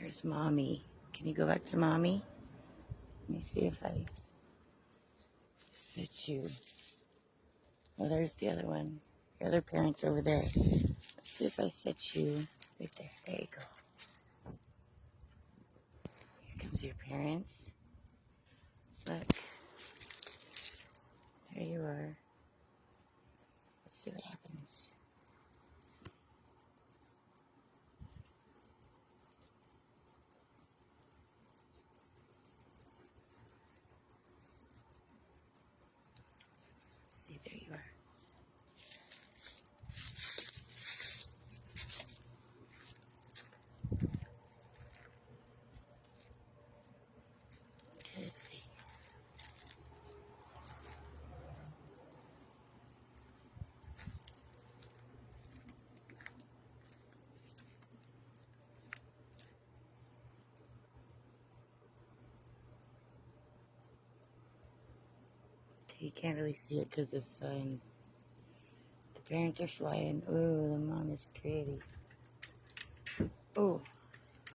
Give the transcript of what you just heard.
Where's mommy? Can you go back to mommy? Let me see if I set you. Oh, there's the other one. Your other parent's over there. Let's see if I set you right there. There you go. Here comes your parents. Look. There you are. Let's see what happens. See, there you are. Okay, let's see. You can't really see it because the sun. The parents are flying. Ooh, the mom is pretty. Oh.